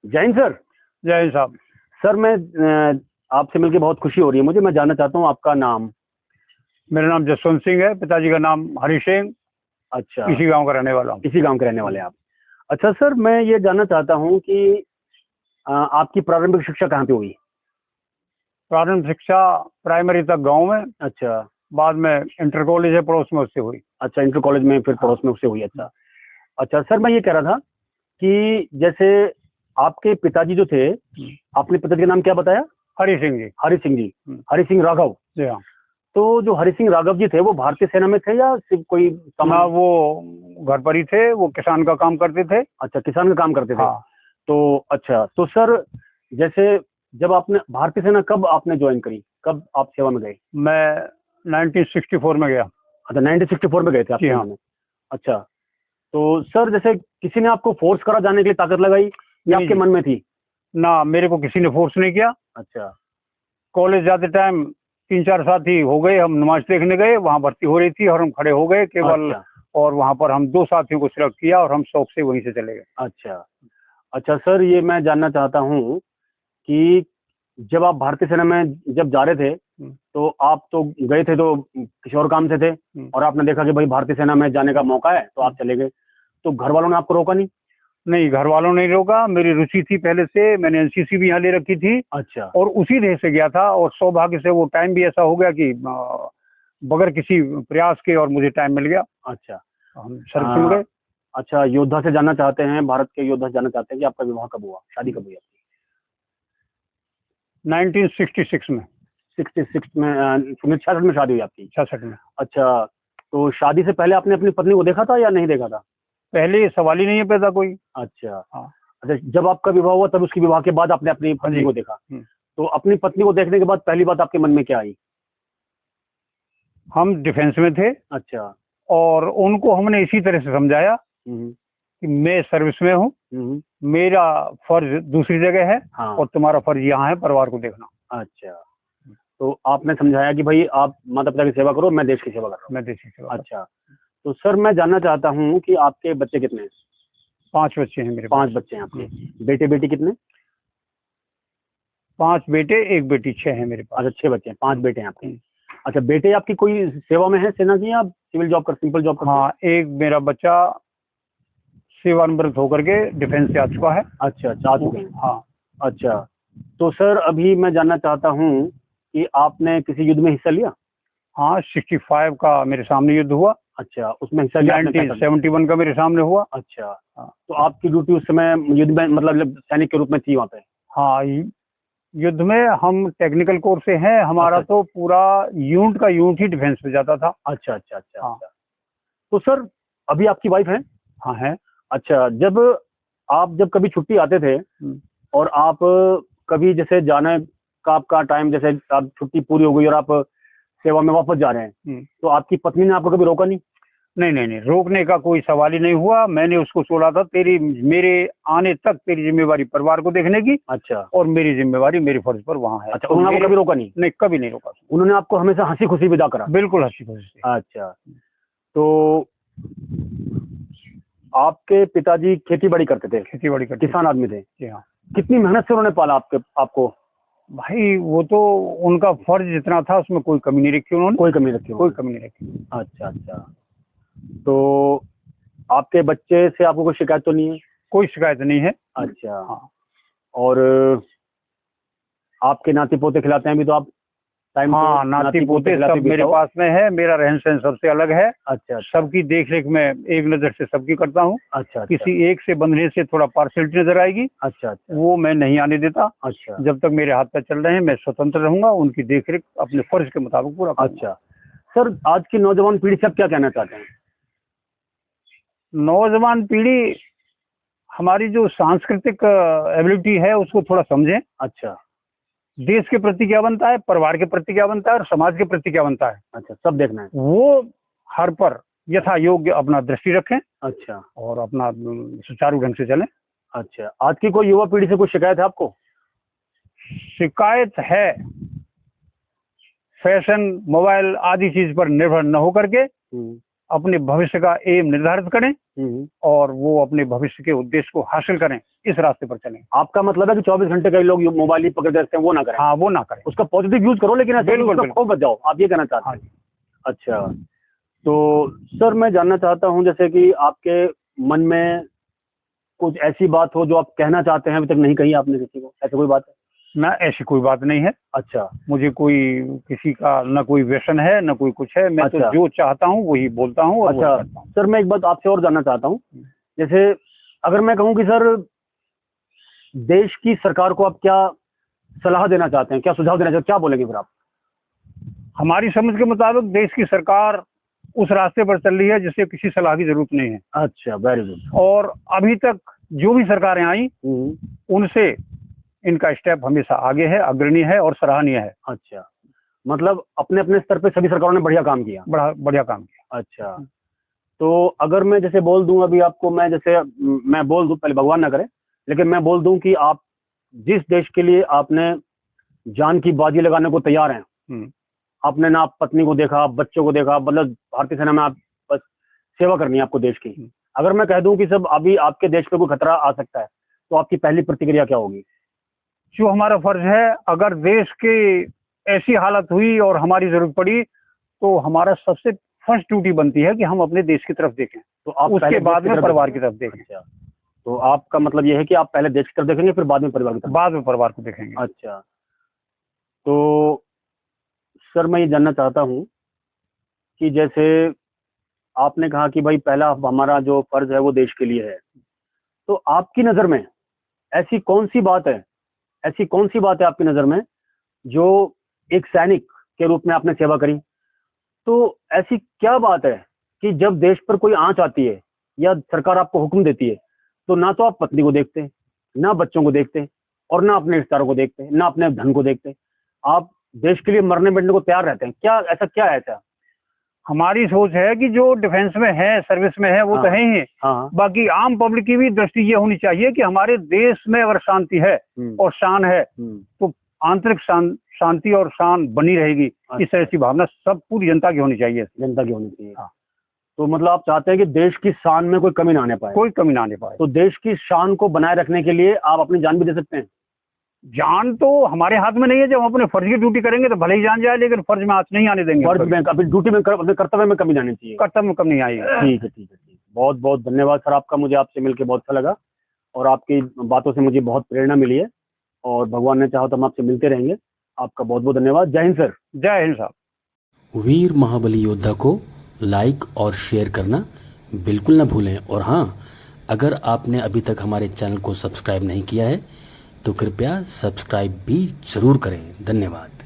जय हिंद सर। जय हिंद साहब। सर मैं आपसे मिलकर बहुत खुशी हो रही है मुझे। मैं जानना चाहता हूँ आपका नाम। मेरा नाम जसवंत सिंह है, पिताजी का नाम हरि सिंह। अच्छा, इसी गांव का रहने वाला हूँ। इसी गांव के रहने वाले हैं आप। अच्छा सर, मैं ये जानना चाहता हूँ कि आपकी प्रारंभिक शिक्षा कहाँ पे हुई? प्रारंभिक शिक्षा प्राइमरी तक गांव में। अच्छा। बाद में इंटर कॉलेज है पड़ोस में, उससे हुई। अच्छा, इंटर कॉलेज में फिर पड़ोस में उससे हुई। अच्छा अच्छा सर, मैं ये कह रहा था कि जैसे आपके पिताजी जो थे, आपने पिताजी का नाम क्या बताया? हरि सिंह जी। हरि सिंह जी। हरि सिंह राघव जी हाँ। तो जो हरि सिंह राघव जी थे वो भारतीय सेना में थे या सिर्फ कोई ना, वो घर पर ही थे, वो किसान का काम करते थे। अच्छा, किसान का काम करते थे। हाँ। तो अच्छा, तो सर जैसे जब आपने भारतीय सेना कब आपने ज्वाइन करी, कब आप सेवा में गए? मैं 1964 में गया। अच्छा, 1964 में गए थे आप सेना में। अच्छा, तो सर जैसे किसी ने आपको फोर्स करा जाने के लिए, ताकत लगाई या आपके मन में थी? ना, मेरे को किसी ने फोर्स नहीं किया। अच्छा। कॉलेज जाते टाइम 3-4 साथी हो गए, हम नमाज देखने गए, वहाँ भर्ती हो रही थी और हम खड़े हो गए केवल। अच्छा। और वहाँ पर हम 2 साथियों को सिलेक्ट किया और हम शौक से वहीं से चले गए। अच्छा अच्छा सर, ये मैं जानना चाहता हूँ कि जब आप भारतीय सेना में जब जा रहे थे, तो आप तो गए थे तो किसी और काम से थे, और आपने देखा कि भाई भारतीय सेना में जाने का मौका है तो आप चले गए, तो घर वालों ने आपको रोका नहीं? नहीं, घर वालों ने रोका। मेरी रुचि थी पहले से, मैंने एनसीसी भी यहाँ ले रखी थी। अच्छा। और उसी देश से गया था, और सौभाग्य से वो टाइम भी ऐसा हो गया कि बगैर किसी प्रयास के और मुझे टाइम मिल गया। अच्छा, हम सर्विस में गए। अच्छा, योद्धा से जानना चाहते हैं, भारत के योद्धा से जानना चाहते हैं कि आपका विवाह कब हुआ, शादी कब हुई आपकी? 1966 में। 66 में 66 में शादी हुई आपकी? 66 में। अच्छा, तो शादी से पहले आपने अपनी पत्नी को देखा था या नहीं देखा था? पहले ये सवाल ही नहीं है पैदा कोई। अच्छा। हाँ। अच्छा, जब आपका विवाह हुआ तब उसके विवाह के बाद आपने अपनी पत्नी को देखा, तो अपनी पत्नी को देखने के बाद पहली बात आपके मन में क्या आई? हम डिफेंस में थे। अच्छा। और उनको हमने इसी तरह से समझाया कि मैं सर्विस में हूँ, मेरा फर्ज दूसरी जगह है। हाँ। और तुम्हारा फर्ज यहाँ है परिवार को देखना। अच्छा, तो आपने समझाया कि भाई आप माता पिता की सेवा करो, मैं देश की सेवा कर रहा हूँ। मैं देश की सेवा। अच्छा, तो सर मैं जानना चाहता हूँ कि आपके बच्चे कितने हैं? 5 बच्चे हैं मेरे। 5 बच्चे हैं आपके। बेटे बेटी कितने? 5 बेटे 1 बेटी, 6 है मेरे पास। अच्छा, 6 बच्चे हैं, 5 बेटे हैं आपके। अच्छा, बेटे आपकी कोई सेवा में है सेना की, या सिविल जॉब कर, सिंपल जॉब करते हैं? हाँ, एक मेरा बच्चा सेवानिवृत्त होकर के डिफेंस से आ चुका है। अच्छा अच्छा, आ चुके हैं। हाँ। अच्छा, तो सर अभी मैं जानना चाहता हूँ कि आपने किसी युद्ध में हिस्सा लिया? हाँ, 65 का मेरे सामने युद्ध हुआ। अच्छा, उसमें हिस्सा लिया? 1971 का मेरे सामने हुआ। अच्छा। हाँ। तो आपकी ड्यूटी उस समय युद्ध में, मतलब सैनिक के रूप में थी वहाँ पे? हाँ, युद्ध में हम टेक्निकल कोर्स से हैं। हमारा तो पूरा यूनिट का यूनिट ही डिफेंस में जाता था। अच्छा अच्छा अच्छा। हाँ। तो सर अभी आपकी वाइफ है? हाँ है। अच्छा, जब कभी छुट्टी आते थे और आप कभी जैसे जाने का आपका टाइम, जैसे आप छुट्टी पूरी हो गई और आप सेवा में वापस जा रहे हैं, तो आपकी पत्नी ने आपको कभी रोका नहीं? नहीं नहीं नहीं, रोकने का कोई सवाल ही नहीं हुआ। मैंने उसको छोड़ा था, मेरे आने तक तेरी जिम्मेवारी परिवार को देखने की। अच्छा। और मेरी जिम्मेवारी मेरे फर्ज पर वहाँ है। अच्छा, उन्होंने आपको कभी रोका नहीं? नहीं, कभी नहीं रोका। उन्होंने आपको हमेशा हंसी खुशी विदा करा? बिल्कुल हंसी खुशी से। अच्छा, तो आपके पिताजी खेती बाड़ी करते थे? खेती बाड़ी करते, किसान आदमी थे? जी हाँ। कितनी मेहनत से उन्होंने पाला आपको? भाई वो तो उनका फर्ज जितना था उसमें कोई कमी नहीं रखी उन्होंने। कोई कमी नहीं रखी? कोई कमी नहीं रखी। अच्छा अच्छा, तो आपके बच्चे से आपको कोई शिकायत तो नहीं है? कोई शिकायत नहीं है। अच्छा। हाँ। और आपके नाती पोते खिलाते हैं अभी तो आप टाइम? हाँ, नाती पोते सब मेरे पास में है। मेरा रहन सहन सबसे अलग है। अच्छा। सबकी देख रेख में एक नजर से सबकी करता हूँ। अच्छा। किसी एक से बंधने से थोड़ा पार्शलिटी नजर आएगी। अच्छा, वो मैं नहीं आने देता। अच्छा। जब तक मेरे हाथ पैर चल रहे हैं मैं स्वतंत्र रहूंगा, उनकी देख रेख अपने फर्ज के मुताबिक पूरा करूंगा। अच्छा सर, आज की नौजवान पीढ़ी से आप क्या कहना चाहते हैं? नौजवान पीढ़ी हमारी जो सांस्कृतिक एबिलिटी है उसको थोड़ा समझें। अच्छा। देश के प्रति क्या बनता है, परिवार के प्रति क्या बनता है, और समाज के प्रति क्या बनता है, अच्छा, सब देखना है। वो हर पर यथा योग्य अपना दृष्टि रखें। अच्छा। और अपना सुचारू ढंग से चलें। अच्छा, आज की कोई युवा पीढ़ी से कोई शिकायत है आपको? शिकायत है, फैशन मोबाइल आदि चीज पर निर्भर न होकर के अपने भविष्य का एम निर्धारित करें और वो अपने भविष्य के उद्देश्य को हासिल करें, इस रास्ते पर चलें। आपका मतलब है कि 24 घंटे कई लोग मोबाइल ही पकड़ रखते हैं, वो ना करें। हाँ, वो ना करें, उसका पॉजिटिव यूज करो, लेकिन बिल्कुल खो मत जाओ, आप ये कहना चाहते हैं? हाँ। अच्छा, तो सर मैं जानना चाहता हूँ, जैसे कि आपके मन में कुछ ऐसी बात हो जो आप कहना चाहते हैं, अभी तक नहीं कही आपने किसी को, ऐसी कोई बात है? ना, ऐसी कोई बात नहीं है। अच्छा, मुझे कोई किसी का न कोई व्यसन है न कोई कुछ है, मैं तो जो चाहता हूँ वही बोलता हूँ। अच्छा सर, मैं एक बात आपसे और जानना चाहता हूँ, जैसे अगर मैं कहूँ कि सर देश की सरकार को आप क्या सलाह देना चाहते हैं, क्या सुझाव देना चाहते हैं, क्या बोलेंगे फिर आप? हमारी समझ के मुताबिक देश की सरकार उस रास्ते पर चल रही है जिससे किसी सलाह की जरूरत नहीं है। अच्छा, वेरी गुड। और अभी तक जो भी सरकारें आई उनसे इनका स्टेप हमेशा आगे है, अग्रणी है और सराहनीय है। अच्छा, मतलब अपने अपने स्तर पे सभी सरकारों ने बढ़िया काम किया। बढ़िया काम किया। अच्छा, तो अगर मैं जैसे बोल दूं अभी आपको, मैं बोल दूं, पहले भगवान ना करे, लेकिन मैं बोल दूं कि आप जिस देश के लिए आपने जान की बाजी लगाने को तैयार हैं, आपने ना आप पत्नी को देखा, आप बच्चों को देखा, मतलब भारतीय सेना में आप बस सेवा करनी है आपको देश की। अगर मैं कह दूं कि सब अभी आपके देश पे कोई खतरा आ सकता है, तो आपकी पहली प्रतिक्रिया क्या होगी? जो हमारा फर्ज है, अगर देश की ऐसी हालत हुई और हमारी जरूरत पड़ी तो हमारा सबसे फर्स्ट ड्यूटी बनती है कि हम अपने देश की तरफ देखें, तो आप उसके बाद में परिवार की तरफ देखें। अच्छा, तो आपका मतलब यह है कि आप पहले देश की तरफ देखेंगे, फिर बाद में परिवार की तरफ? बाद में परिवार को देखेंगे। अच्छा, तो सर मैं ये जानना चाहता हूँ कि जैसे आपने कहा कि भाई पहला हमारा जो फर्ज है वो देश के लिए है, तो आपकी नज़र में ऐसी कौन सी बात है आपकी नज़र में जो एक सैनिक के रूप में आपने सेवा करी, तो ऐसी क्या बात है कि जब देश पर कोई आंच आती है या सरकार आपको हुक्म देती है, तो ना तो आप पत्नी को देखते, ना बच्चों को देखते, और ना अपने रिश्तेदारों को देखते, ना अपने धन को देखते, आप देश के लिए मरने बैठने को तैयार रहते हैं? क्या है ऐसा? हमारी सोच है कि जो डिफेंस में है, सर्विस में है, वो तो है ही है। बाकी आम पब्लिक की भी दृष्टि ये होनी चाहिए कि हमारे देश में अगर शांति है और शान है तो आंतरिक शांति और शान बनी रहेगी। इस तरह की भावना सब पूरी जनता की होनी चाहिए। हाँ। तो मतलब आप चाहते हैं कि देश की शान में कोई कमी ना आने पाए? कोई कमी ना आने पाए। तो देश की शान को बनाए रखने के लिए आप अपनी जान भी दे सकते हैं? जान तो हमारे हाथ में नहीं है। जब हम अपने फर्ज की ड्यूटी करेंगे तो भले ही जान जाए, लेकिन फर्ज में आंच नहीं आने देंगे। फर्ज में, अपनी ड्यूटी में, अपने कर्तव्य में कमी जानी चाहिए। कर्तव्य में कमी नहीं आएगी। ठीक है। बहुत बहुत धन्यवाद सर आपका, मुझे आपसे मिलकर बहुत अच्छा लगा और आपकी बातों से मुझे बहुत प्रेरणा मिली है, और भगवान ने चाहा तो हम आपसे मिलते रहेंगे। आपका बहुत बहुत धन्यवाद। जय हिंद सर। जय हिंद साहब। वीर महाबली योद्धा को लाइक और शेयर करना बिल्कुल ना भूलें। और हाँ, अगर आपने अभी तक हमारे चैनल को सब्सक्राइब नहीं किया है तो कृपया सब्सक्राइब भी जरूर करें। धन्यवाद।